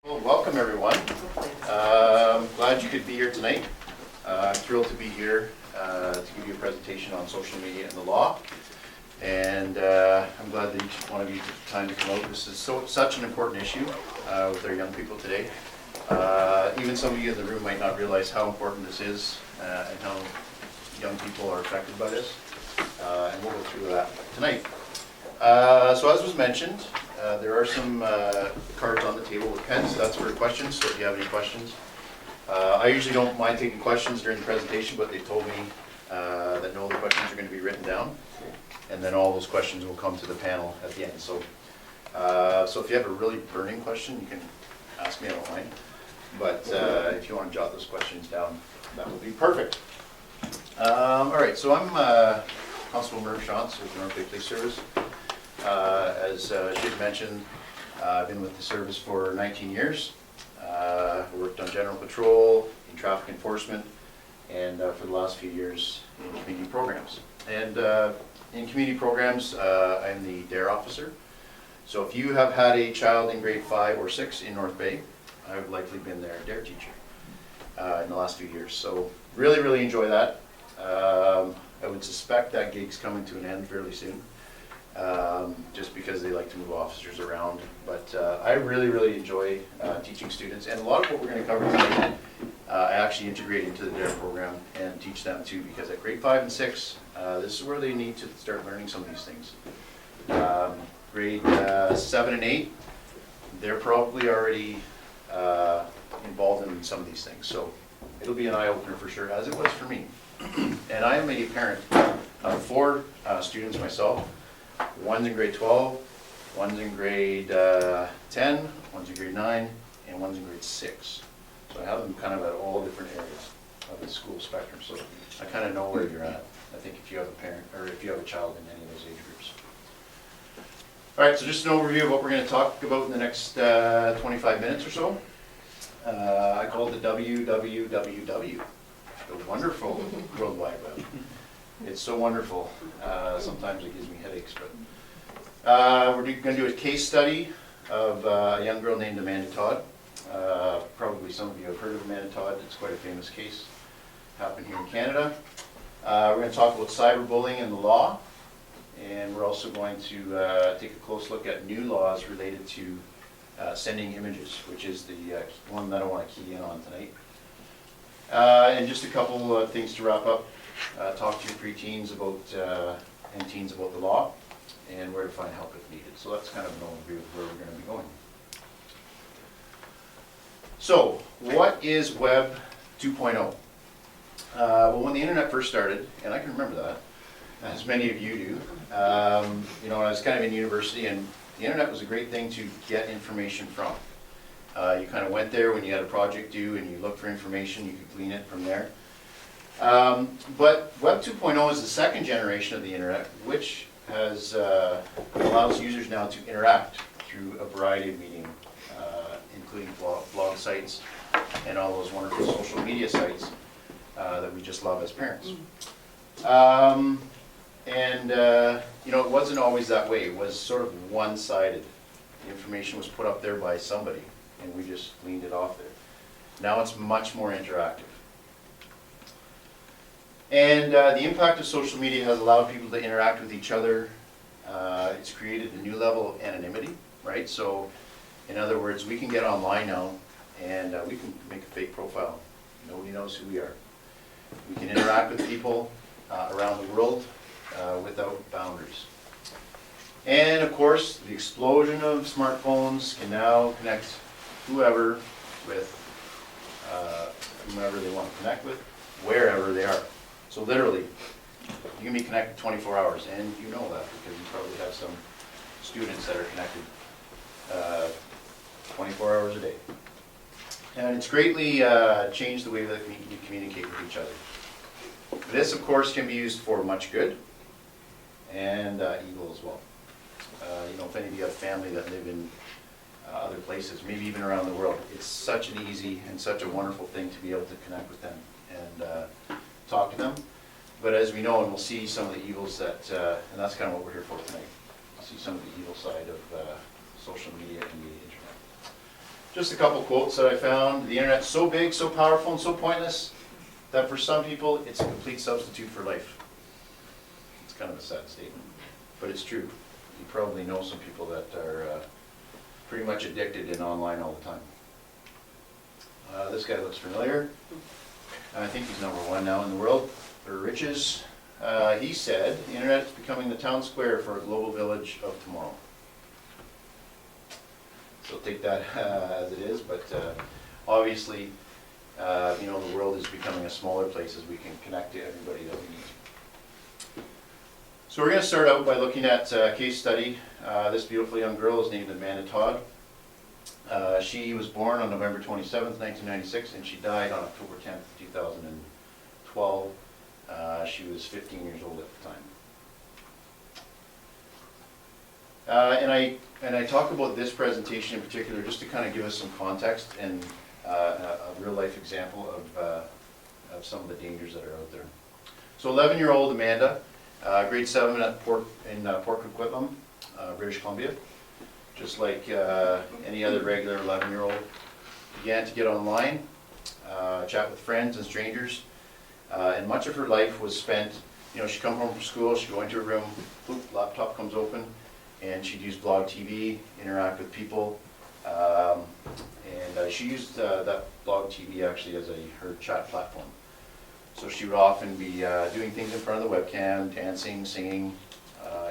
Well, welcome everyone. Glad you could be here tonight. I'm thrilled to be here to give you a presentation on social media and the law. And I'm glad that each one of you took the time to come out. This is such an important issue with our young people today. Even some of you in the room might not realize how important this is and how young people are affected by this. And we'll go through that tonight. So as was mentioned, there are some cards on the table with pens. That's for questions, so if you have any questions. I usually don't mind taking questions during the presentation, but they told me that no, the questions are going to be written down, and then all those questions will come to the panel at the end. So, so if you have a really burning question, you can ask me, I don't mind. But if you want to jot those questions down, that would be perfect. All right, so I'm Constable Merv Shantz with the North Bay Police Service. As she had mentioned, I've been with the service for 19 years. Worked on general patrol, in traffic enforcement, and for the last few years in community programs. And in community programs, I'm the DARE officer. So if you have had a child in grade 5 or 6 in North Bay, I've likely been their DARE teacher in the last few years. So really enjoy that. I would suspect that gig's coming to an end fairly soon. Just because they like to move officers around. But I really enjoy teaching students, and a lot of what we're going to cover tonight I actually integrate into the DARE program and teach them too, because at grade 5 and 6, this is where they need to start learning some of these things. Grade 7 and 8, they're probably already involved in some of these things, so it'll be an eye-opener for sure, as it was for me. And I am a parent of 4 students myself. One's in grade 12, one's in grade 10, one's in grade 9, and one's in grade 6. So I have them kind of at all different areas of the school spectrum. So I kind of know where you're at, I think, if you have a parent or if you have a child in any of those age groups. All right, so just an overview of what we're going to talk about in the next 25 minutes or so. I call it the WWWW, the wonderful World Wide Web. It's so wonderful. Sometimes it gives me headaches, but we're going to do a case study of a young girl named Amanda Todd. Probably some of you have heard of Amanda Todd. It's quite a famous case. Happened here in Canada. We're going to talk about cyberbullying and the law, and we're also going to take a close look at new laws related to sending images, which is the one that I want to key in on tonight. And just a couple of things to wrap up. Talk to your preteens about and teens about the law and where to find help if needed. So that's kind of an overview of where we're going to be going. So what is Web 2.0? Well, when the internet first started, and I can remember that, as many of you do, you know, I was kind of in university, and the internet was a great thing to get information from. You kind of went there when you had a project due and you looked for information, you could glean it from there. But Web 2.0 is the second generation of the internet, which has allows users now to interact through a variety of medium, including blog sites and all those wonderful social media sites that we just love as parents. You know, it wasn't always that way. It was sort of one-sided. The information was put up there by somebody, and we just gleaned it off there. Now it's much more interactive. And the impact of social media has allowed people to interact with each other. It's created a new level of anonymity, right? So, in other words, we can get online now and we can make a fake profile. Nobody knows who we are. We can interact with people around the world without boundaries. And of course, the explosion of smartphones can now connect whoever with whomever they want to connect with, wherever they are. So literally, you can be connected 24 hours, and you know that because you probably have some students that are connected 24 hours a day. And it's greatly changed the way that we communicate with each other. This, of course, can be used for much good and evil as well. You know, if any of you have family that live in other places, maybe even around the world, it's such an easy and such a wonderful thing to be able to connect with them and talk to them. But as we know, and we'll see some of the evils that, and that's kind of what we're here for tonight, see some of the evil side of social media and the internet. Just a couple quotes that I found. The internet's so big, so powerful, and so pointless that for some people, it's a complete substitute for life. It's kind of a sad statement, but it's true. You probably know some people that are pretty much addicted and online all the time. This guy looks familiar. I think he's #1 now in the world for riches. He said, the internet is becoming the town square for a global village of tomorrow. So take that as it is, but obviously, the world is becoming a smaller place as we can connect to everybody that we need. So we're going to start out by looking at a case study. This beautiful young girl is named Amanda Todd. She was born on November 27th, 1996, and she died on October 10th, 2012. She was 15 years old at the time. And I talk about this presentation in particular just to kind of give us some context and a real life example of some of the dangers that are out there. So 11-year-old Amanda, grade 7 at Port Coquitlam, British Columbia, just like any other regular 11-year-old, began to get online, chat with friends and strangers, and much of her life was spent, she'd come home from school, she'd go into her room, boop, laptop comes open, and she'd use blog TV, interact with people, and she used that blog TV actually as her chat platform. So she would often be doing things in front of the webcam, dancing, singing,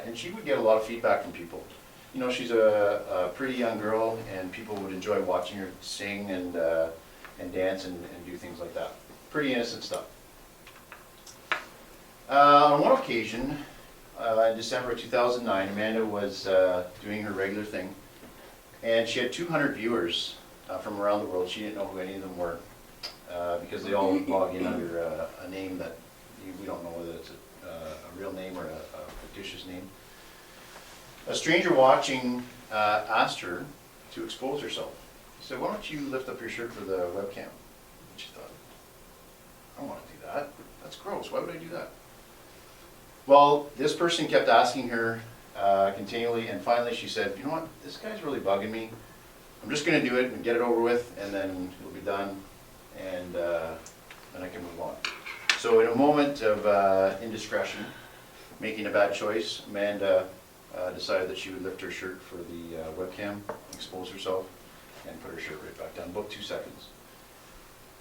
and she would get a lot of feedback from people. She's a pretty young girl, and people would enjoy watching her sing and dance and do things like that. Pretty innocent stuff. On one occasion, in December of 2009, Amanda was doing her regular thing, and she had 200 viewers from around the world. She didn't know who any of them were because they all log in under a name that we don't know whether it's a real name or a fictitious name. A stranger watching asked her to expose herself. He said, "Why don't you lift up your shirt for the webcam?" And she thought, "I don't want to do that. That's gross. Why would I do that?" Well, this person kept asking her continually, and finally she said, "You know what, this guy's really bugging me. I'm just going to do it and get it over with, and then it'll be done, and then I can move on." So in a moment of indiscretion, making a bad choice, Amanda decided that she would lift her shirt for the webcam, expose herself, and put her shirt right back down, about 2 seconds.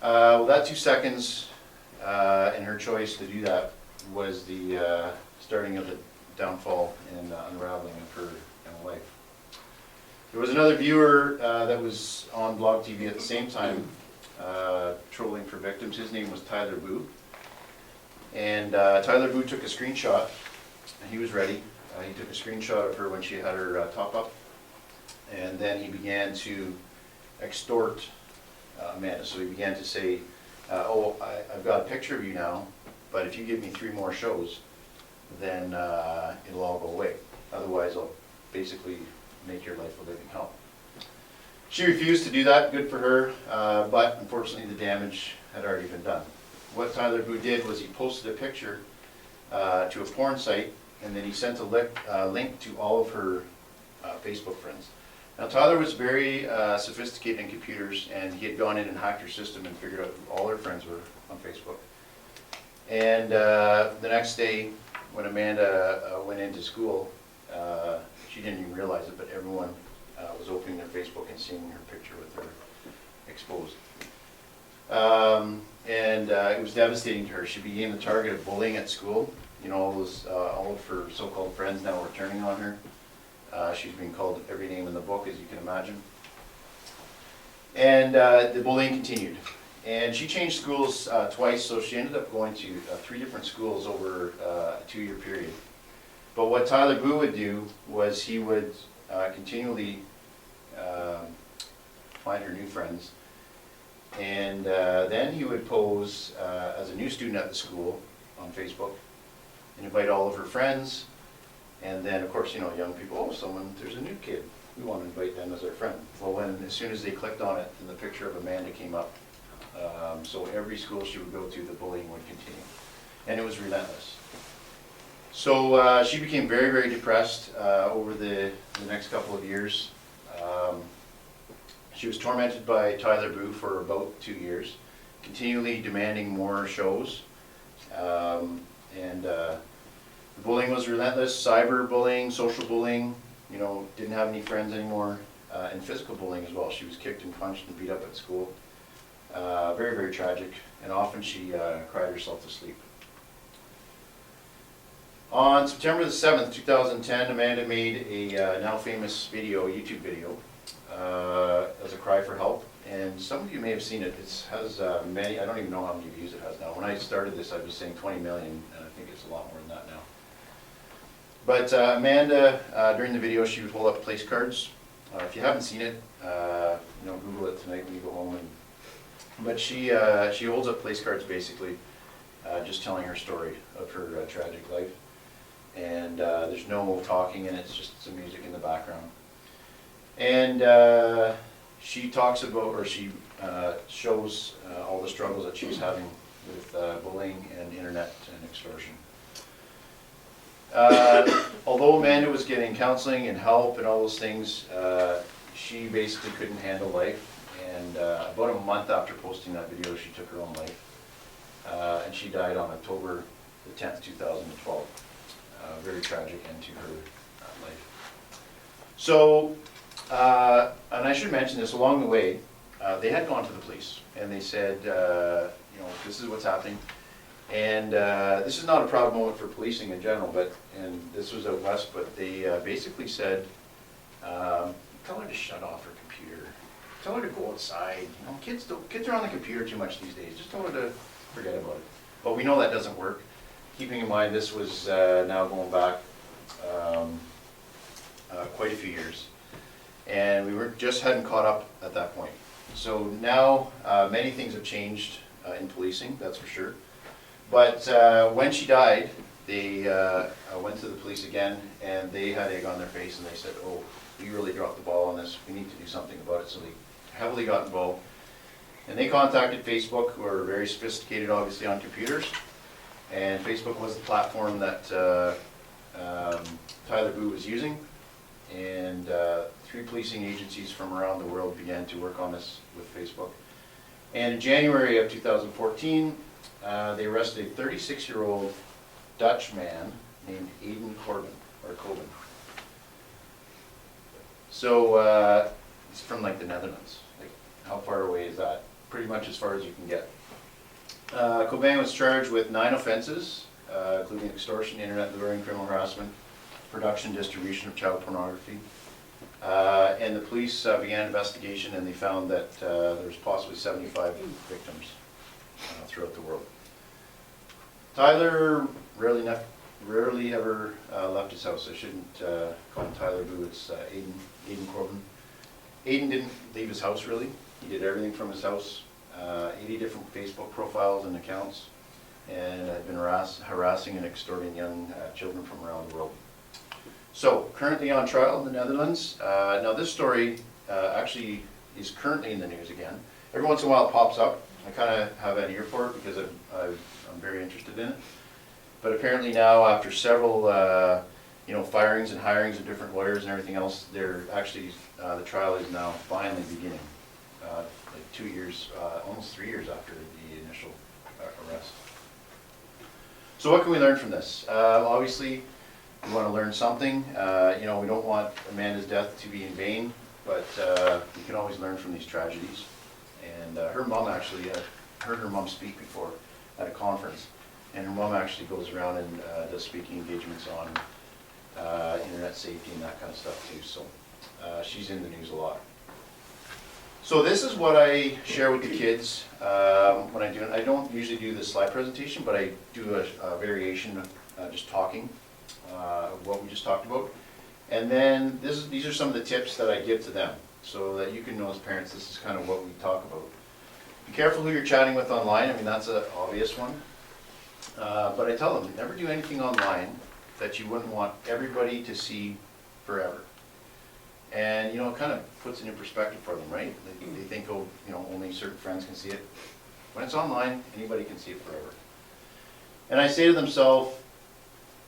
Well, that 2 seconds and her choice to do that was the starting of the downfall and unraveling of her life. There was another viewer that was on Blog TV at the same time, trolling for victims. His name was Tyler Boo. And Tyler Boo took a screenshot, and he was ready. He took a screenshot of her when she had her top up, and then he began to extort Amanda. So he began to say, I've got a picture of you now, but if you give me 3 more shows, then it'll all go away. Otherwise, I'll basically make your life a living hell. She refused to do that, good for her, but unfortunately the damage had already been done. What Tyler Boo did was he posted a picture to a porn site, and then he sent a link to all of her Facebook friends. Now Tyler was very sophisticated in computers, and he had gone in and hacked her system and figured out who all her friends were on Facebook. And the next day, when Amanda went into school, she didn't even realize it, but everyone was opening their Facebook and seeing her picture with her exposed. And it was devastating to her. She became the target of bullying at school. All of her so-called friends now were turning on her. She's being called every name in the book, as you can imagine. And the bullying continued. And she changed schools twice, so she ended up going to 3 different schools over a 2-year period. But what Tyler Boo would do was he would continually find her new friends, and then he would pose as a new student at the school on Facebook and invite all of her friends. And then, of course, young people, there's a new kid, we want to invite them as our friend. Well, as soon as they clicked on it, then the picture of Amanda came up. So every school she would go to, the bullying would continue. And it was relentless. So she became very, very depressed over the next couple of years. She was tormented by Tyler Boo for about 2 years, continually demanding more shows. The bullying was relentless, cyber bullying, social bullying, didn't have any friends anymore, and physical bullying as well. She was kicked and punched and beat up at school. Very, very tragic, and often she cried herself to sleep. On September the 7th, 2010, Amanda made a now famous video, YouTube video, as a cry for help. And some of you may have seen it. It has many, I don't even know how many views it has now. When I started this, I was saying 20 million, and I think it's a lot more than that now. But Amanda, during the video, she would hold up place cards. If you haven't seen it, Google it tonight when you go home. But she holds up place cards basically, just telling her story of her tragic life. And there's no talking in it, it's just some music in the background. And she talks about, or she shows all the struggles that she was having with bullying and internet and extortion. Although Amanda was getting counseling and help and all those things, she basically couldn't handle life. And about a month after posting that video, she took her own life. And she died on October the 10th, 2012. Very tragic end to her life. So, and I should mention this, along the way, they had gone to the police and they said, this is what's happening. And this is not a proud moment for policing in general, and this was out west, but they basically said, tell her to shut off her computer. Tell her to go outside. Kids are on the computer too much these days. Just tell her to forget about it. But we know that doesn't work. Keeping in mind this was now going back quite a few years. And we just hadn't caught up at that point. So now many things have changed in policing, that's for sure. But when she died, they went to the police again, and they had egg on their face, and they said, oh, we really dropped the ball on this. We need to do something about it. So they heavily got involved. And they contacted Facebook, who are very sophisticated, obviously, on computers. And Facebook was the platform that Tyler Boo was using. And 3 policing agencies from around the world began to work on this with Facebook. And in January of 2014, they arrested a 36-year-old Dutch man named Aiden Corbin. So he's from like the Netherlands. Like, how far away is that? Pretty much as far as you can get. Cobain was charged with 9 offenses, including extortion, internet luring, criminal harassment, production, distribution of child pornography. And the police began an investigation, and they found that there was possibly 75 victims throughout the world. Tyler rarely ever left his house. I shouldn't call him Tyler Boo, it's Aiden Corbin. Aiden didn't leave his house really. He did everything from his house. 80 different Facebook profiles and accounts, and had been harassing and extorting young children from around the world. So, currently on trial in the Netherlands. Now this story actually is currently in the news again. Every once in a while it pops up. I kind of have an ear for it because I'm very interested in it. But apparently now, after several firings and hirings of different lawyers and everything else, they're actually the trial is now finally beginning. Like 2 years, almost 3 years after the initial arrest. So what can we learn from this? Obviously, we want to learn something. We don't want Amanda's death to be in vain, but we can always learn from these tragedies. And her mom actually, heard her mom speak before at a conference, and her mom actually goes around and does speaking engagements on internet safety and that kind of stuff too. So she's in the news a lot. So this is what I share with the kids when I do it. I don't usually do the slide presentation, but I do a variation of just talking of what we just talked about. And then these are some of the tips that I give to them so that you can know as parents this is kind of what we talk about. Be careful who you're chatting with online. I mean, that's an obvious one. But I tell them, never do anything online that you wouldn't want everybody to see forever. And, it kind of puts it in perspective for them, right? They think, only certain friends can see it. When it's online, anybody can see it forever. And I say to themselves,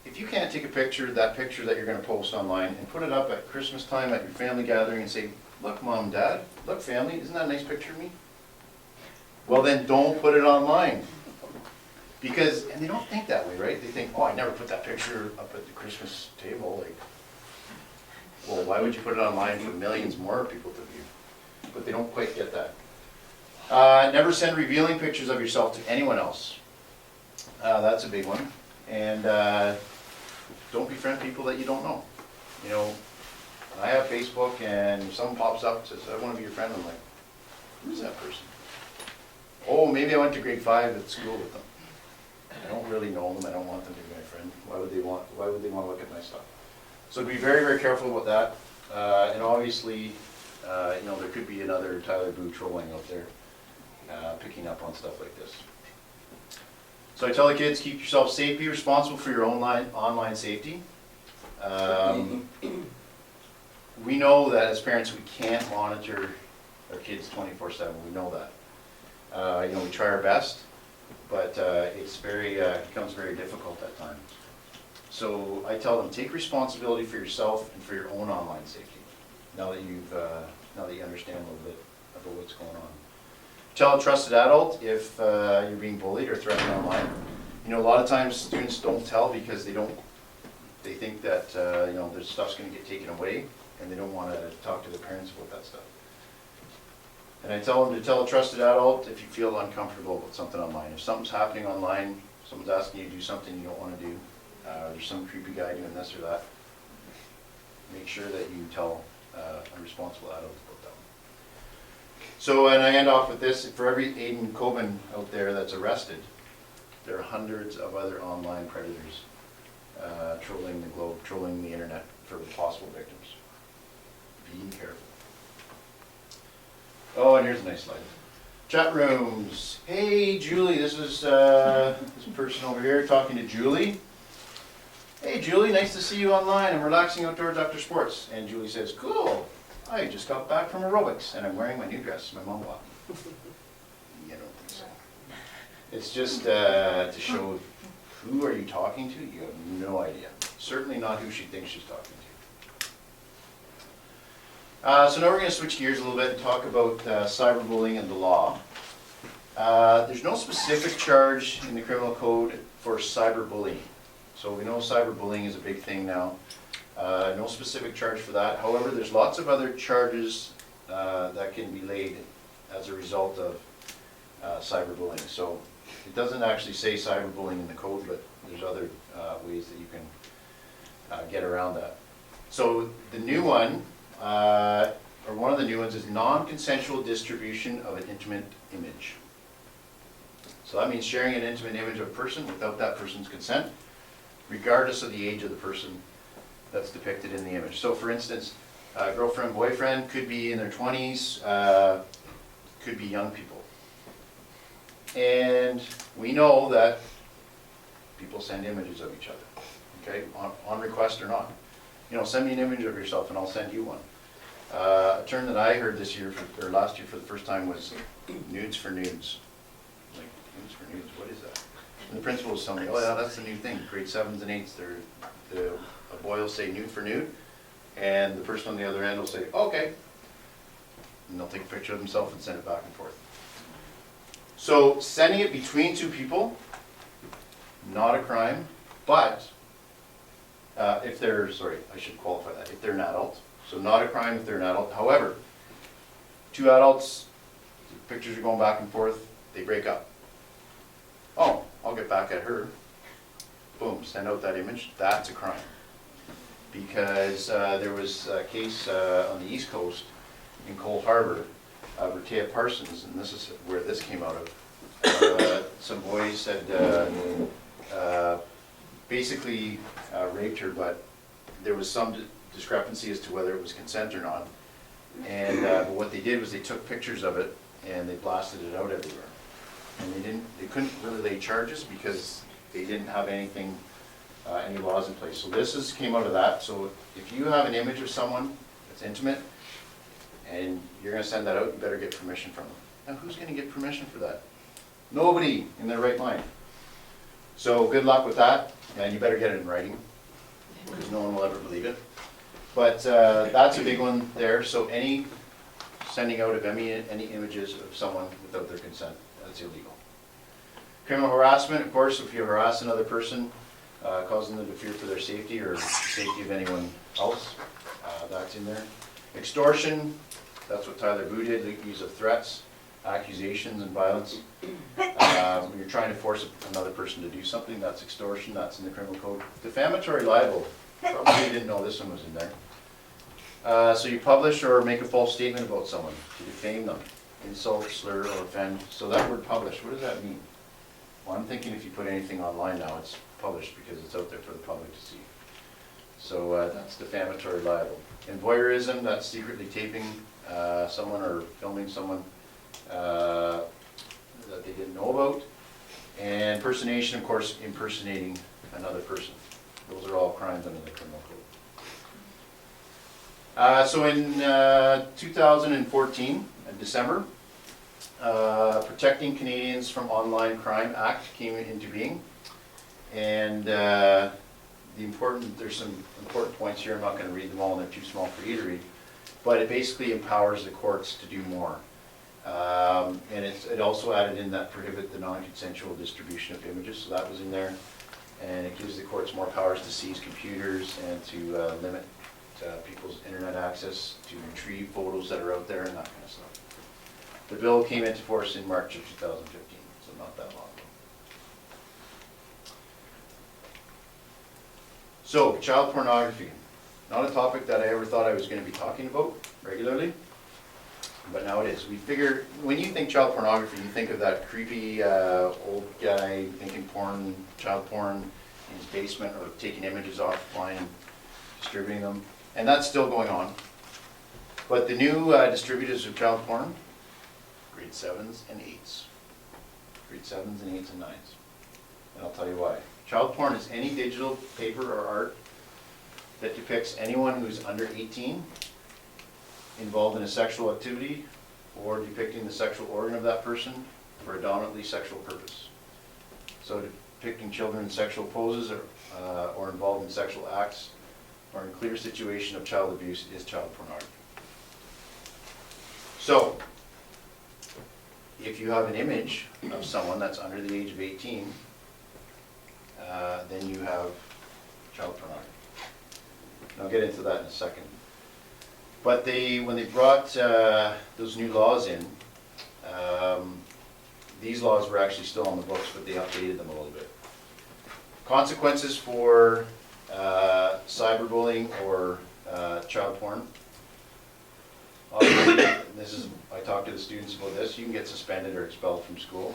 if you can't take a picture, that picture that you're gonna post online, and put it up at Christmas time at your family gathering and say, look, Mom, Dad, look, family, isn't that a nice picture of me? Well, then don't put it online. Because, and they don't think that way, right? They think, oh, I never put that picture up at the Christmas table. Like, well, why would you put it online for millions more people to view? But they don't quite get that. Never send revealing pictures of yourself to anyone else. That's a big one. And don't befriend people that you don't know. You know, I have Facebook, and if someone pops up and says, I want to be your friend, I'm like, who's that person? Oh, maybe I went to grade 5 at school with them. I don't really know them. I don't want them to be my friend. Why would they want to look at my stuff? So be very, very careful about that. And obviously, you know, there could be another Tyler Boo trolling out there, picking up on stuff like this. So I tell the kids, keep yourself safe, be responsible for your own online safety. We know that as parents we can't monitor our kids 24/7, we know that. You know, we try our best, but it's becomes very difficult at times. So I tell them, take responsibility for yourself and for your own online safety, now that you understand a little bit about what's going on. Tell a trusted adult if you're being bullied or threatened online. You know, a lot of times students don't tell because they think that you know, their stuff's going to get taken away, and they don't want to talk to their parents about that stuff. And I tell them to tell a trusted adult if you feel uncomfortable about something online. If something's happening online, someone's asking you to do something you don't want to do, there's some creepy guy doing this or that, make sure that you tell a responsible adult about that. So, and I end off with this, for every Aiden Coben out there that's arrested, there are hundreds of other online predators trolling the globe, trolling the internet for possible victims. Be careful. Oh, and here's a nice slide. Chat rooms. Hey, Julie, this is this person over here talking to Julie. Hey, Julie, nice to see you online. I'm relaxing outdoors after sports. And Julie says, cool. I just got back from aerobics, and I'm wearing my new dress my mom bought me. You don't think so. It's just to show who are you talking to? You have no idea. Certainly not who she thinks she's talking to. So now we're going to switch gears a little bit and talk about cyberbullying and the law. There's no specific charge in the criminal code for cyberbullying. So we know cyberbullying is a big thing now. No specific charge for that. However, there's lots of other charges that can be laid as a result of cyberbullying. So it doesn't actually say cyberbullying in the code, but there's other ways that you can get around that. So the new one, or one of the new ones, is non-consensual distribution of an intimate image. So that means sharing an intimate image of a person without that person's consent, regardless of the age of the person that's depicted in the image. So for instance, girlfriend, boyfriend could be in their 20s, could be young people. And we know that people send images of each other, okay, on request or not. You know, send me an image of yourself and I'll send you one. A term that I heard this year, or last year for the first time, was nudes for nudes. Like, nudes for nudes, what is that? And the principal was telling me, oh yeah, that's the new thing. Grade 7s and 8s, a boy will say nude for nude, and the person on the other end will say, okay. And they'll take a picture of themselves and send it back and forth. So sending it between two people, not a crime, but if they're, sorry, I should qualify that, if they're an adult. So not a crime if they're an adult. However, two adults, the pictures are going back and forth, they break up. Oh, I'll get back at her. Boom, send out that image. That's a crime. Because there was a case on the East Coast in Cole Harbour, Bertea Parsons, and this is where this came out of. Some boys had basically raped her, but there was some discrepancy as to whether it was consent or not. And but what they did was they took pictures of it and they blasted it out everywhere. And they couldn't really lay charges because they didn't have anything, any laws in place. So this came out of that. So if you have an image of someone that's intimate and you're going to send that out, you better get permission from them. Now who's going to get permission for that? Nobody in their right mind. So good luck with that, and you better get it in writing, because no one will ever believe it. But that's a big one there, so any sending out of any images of someone without their consent, that's illegal. Criminal harassment, of course, if you harass another person, causing them to fear for their safety or safety of anyone else, that's in there. Extortion, that's what Tyler Boo did, the use of threats, accusations, and violence. When you're trying to force another person to do something, that's extortion, that's in the criminal code. Defamatory libel, probably didn't know this one was in there. So you publish or make a false statement about someone, to defame them, insult, slur, or offend. So that word publish, what does that mean? Well, I'm thinking if you put anything online now, it's published because it's out there for the public to see. So that's defamatory libel. And voyeurism, that's secretly taping someone or filming someone that they didn't know about. And impersonation, of course, impersonating another person. Those are all crimes under the criminal code. So in 2014, in December, Protecting Canadians from Online Crime Act came into being. And there's some important points here. I'm not going to read them all, and they're too small for you to read. But it basically empowers the courts to do more. And it also added in that prohibit the non-consensual distribution of images, so that was in there. And it gives the courts more powers to seize computers and to limit people's internet access, to retrieve photos that are out there and that kind of stuff. The bill came into force in March of 2015, so not that long ago. So, child pornography. Not a topic that I ever thought I was going to be talking about regularly, but now it is. We figure, when you think child pornography, you think of that creepy old guy thinking porn, child porn in his basement, or taking images offline and distributing them. And that's still going on. But the new distributors of child porn, grade 7s and 8s. Grade 7s and 8s and 9s. And I'll tell you why. Child porn is any digital, paper, or art that depicts anyone who's under 18 involved in a sexual activity or depicting the sexual organ of that person for a dominantly sexual purpose. So depicting children in sexual poses or involved in sexual acts or in clear situation of child abuse is child pornography. So, if you have an image of someone that's under the age of 18, then you have child pornography. And I'll get into that in a second. But when they brought those new laws in, these laws were actually still on the books, but they updated them a little bit. Consequences for cyberbullying or child porn. I talked to the students about this. You can get suspended or expelled from school.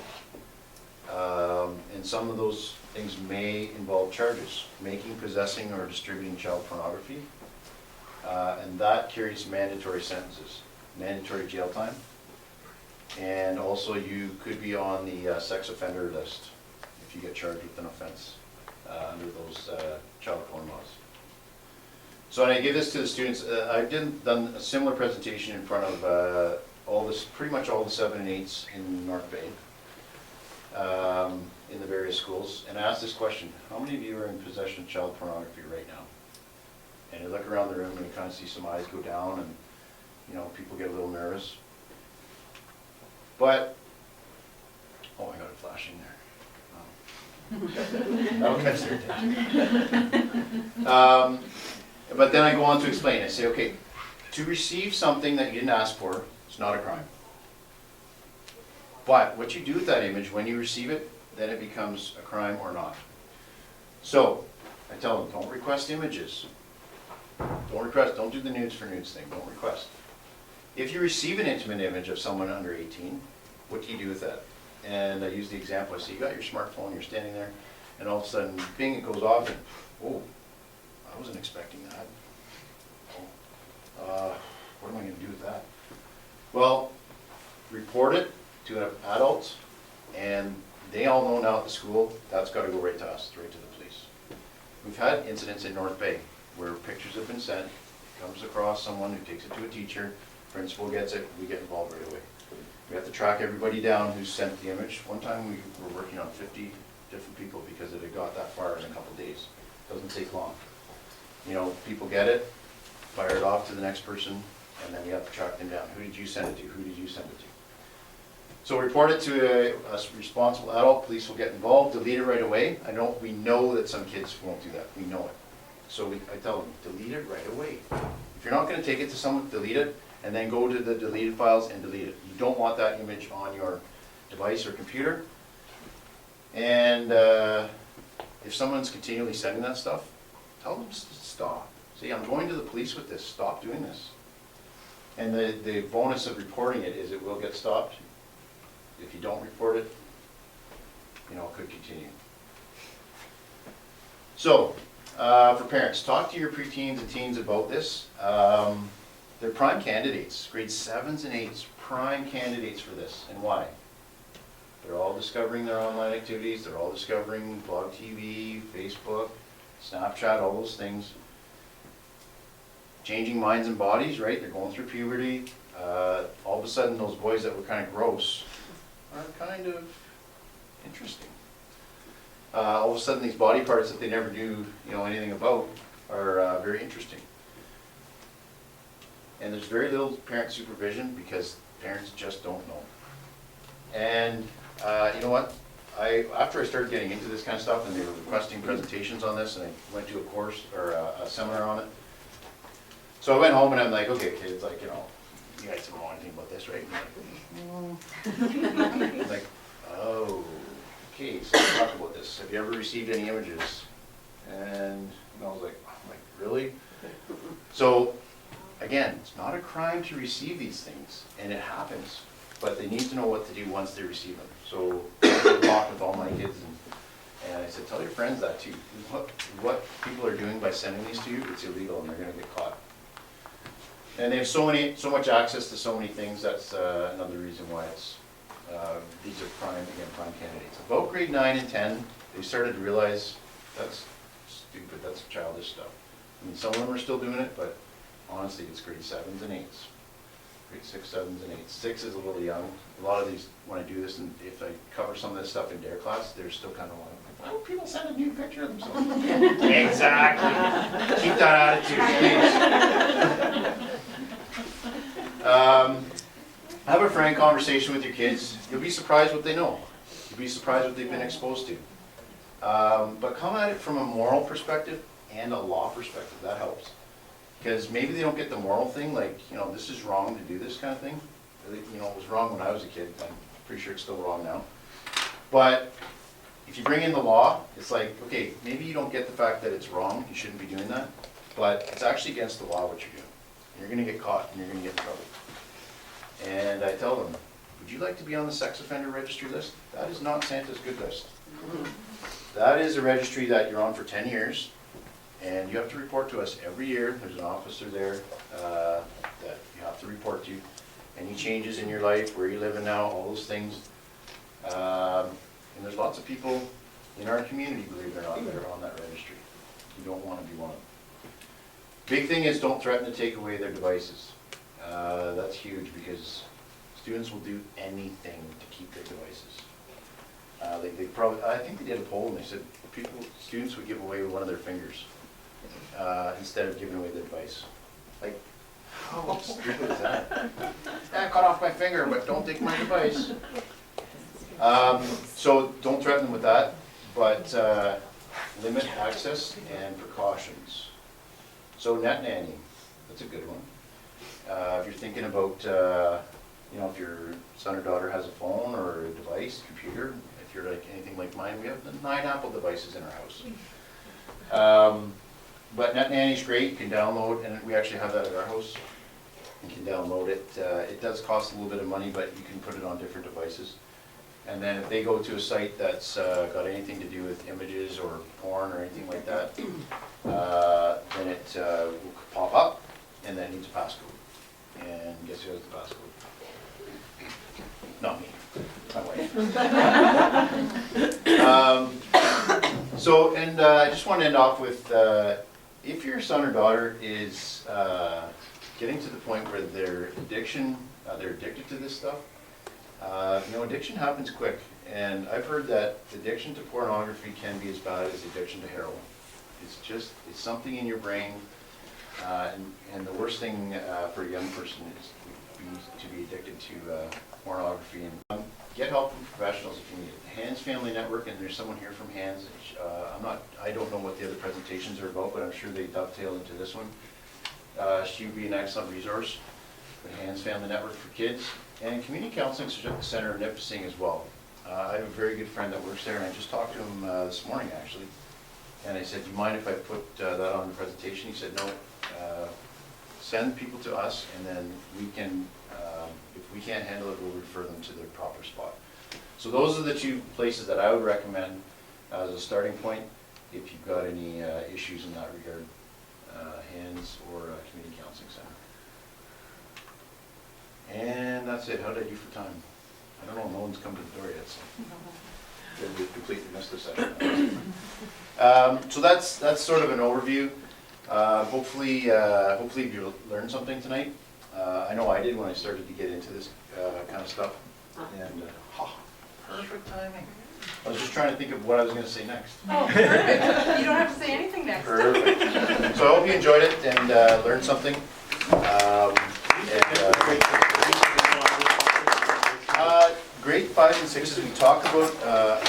And some of those things may involve charges. Making, possessing, or distributing child pornography. And that carries mandatory sentences. Mandatory jail time. And also you could be on the sex offender list if you get charged with an offense under those child porn laws. So when I give this to the students, I've done a similar presentation in front of pretty much all the 7 and 8s in North Bay, in the various schools, and I asked this question: how many of you are in possession of child pornography right now? And you look around the room and you kind of see some eyes go down, and people get a little nervous. But oh, I got it flashing there. That'll catch their attention. But then I go on to explain. I say, okay, to receive something that you didn't ask for is not a crime. But what you do with that image when you receive it, then it becomes a crime or not. So I tell them, don't request images. Don't do the nudes for nudes thing. Don't request. If you receive an intimate image of someone under 18, what do you do with that? And I use the example. I say, you got your smartphone, you're standing there, and all of a sudden, bing, it goes off, and oh, I wasn't expecting that. What am I going to do with that? Well, report it to adults, and they all know now at the school, that's got to go right to us, right to the police. We've had incidents in North Bay where pictures have been sent, comes across someone who takes it to a teacher, principal gets it, we get involved right away. We have to track everybody down who sent the image. One time we were working on 50 different people because it had got that far in a couple days. Doesn't take long. You know, people get it, fire it off to the next person, and then we have to track them down. Who did you send it to? Who did you send it to? So report it to a responsible adult. Police will get involved, delete it right away. We know that some kids won't do that. We know it. So I tell them, delete it right away. If you're not going to take it to someone, delete it, and then go to the deleted files and delete it. You don't want that image on your device or computer. And if someone's continually sending that stuff, tell them to stop. See, I'm going to the police with this. Stop doing this. And the bonus of reporting it is it will get stopped. If you don't report it, you know, it could continue. So, for parents, talk to your preteens and teens about this. They're prime candidates, grade 7s and 8s, prime candidates for this. And why? They're all discovering their online activities. They're all discovering blog TV, Facebook, Snapchat, all those things. Changing minds and bodies, right? They're going through puberty. All of a sudden, those boys that were kind of gross are kind of interesting. All of a sudden, these body parts that they never knew, anything about are very interesting. And there's very little parent supervision because parents just don't know. And you know what? After I started getting into this kind of stuff, and they were requesting presentations on this, and I went to a course or a seminar on it. So I went home and I'm like, okay, kids, you guys don't know anything about this, right? I'm like, oh, okay, so let's talk about this. Have you ever received any images? And I was like, really? So again, it's not a crime to receive these things, and it happens, but they need to know what to do once they receive them. So I talked with all my kids, and I said, tell your friends that too. What people are doing by sending these to you, it's illegal, and they're going to get caught. And they have so much access to so many things. That's another reason why these are prime candidates. About grade 9 and 10, they started to realize that's stupid, that's childish stuff. I mean, some of them are still doing it, but honestly, it's grade 7s and 8s. Grade 6, 7s, and 8s. 6 is a little young. A lot of these, when I do this, and if I cover some of this stuff in their class, they're still kind of like, why would people send a new picture of themselves? Exactly. Keep that attitude, please. Have a frank conversation with your kids. You'll be surprised what they know. You'll be surprised what they've been exposed to. But come at it from a moral perspective and a law perspective. That helps. Because maybe they don't get the moral thing, this is wrong to do this kind of thing. It was wrong when I was a kid. I'm pretty sure it's still wrong now. But if you bring in the law, it's like, okay, maybe you don't get the fact that it's wrong, you shouldn't be doing that, but it's actually against the law what you're doing. You're going to get caught and you're going to get in trouble. And I tell them, would you like to be on the sex offender registry list? That is not Santa's good list. That is a registry that you're on for 10 years, and you have to report to us every year. There's an officer there that you have to report to. Any changes in your life, where you're living now, all those things. And there's lots of people in our community, believe it or not, that are on that registry. You don't want to be one of them. Big thing is don't threaten to take away their devices. That's huge because students will do anything to keep their devices. I think they did a poll and they said students would give away one of their fingers instead of giving away their device. Like, how stupid is that? I cut off my finger, but don't take my device. So don't threaten them with that, but limit access and precautions. So net nanny, that's a good one. If you're thinking about, if your son or daughter has a phone or a device, computer, if you're like anything like mine, we have the 9 Apple devices in our house. But net nanny's great. You can download, and we actually have that at our house. You can download it. It does cost a little bit of money, but you can put it on different devices. And then if they go to a site that's got anything to do with images or porn or anything like that, then it will pop up, and then it needs a passcode. And guess who has the passcode? Not me, my wife. I just want to end off with, if your son or daughter is getting to the point where they're addicted to this stuff, Addiction happens quick, and I've heard that addiction to pornography can be as bad as addiction to heroin. It's something in your brain, and the worst thing for a young person is to be addicted to pornography. And get help from professionals if you need it. Hands Family Network, and there's someone here from Hands. I don't know what the other presentations are about, but I'm sure they dovetail into this one. She would be an excellent resource. The Hands Family Network for kids, and Community Counseling Center in Nipissing as well. I have a very good friend that works there, and I just talked to him this morning actually, and I said, do you mind if I put that on the presentation? He said, no, send people to us, and then we can, if we can't handle it, we'll refer them to their proper spot. So those are the two places that I would recommend as a starting point if you've got any issues in that regard, Hands or Community Counseling Center. And that's it. How did I do for time? I don't know. No one's come to the door yet, so we completely missed the session. So that's sort of an overview. Hopefully you learned something tonight. I know I did when I started to get into this kind of stuff. And perfect timing. I was just trying to think of what I was going to say next. Oh, perfect. You don't have to say anything next. Perfect. So I hope you enjoyed it and learned something. Grade 5 and 6, we talked about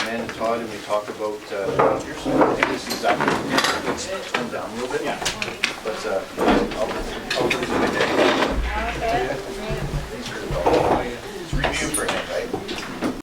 Amanda Todd, and we talked about volunteers. So I think this is exactly, let's turn down a little bit. Yeah.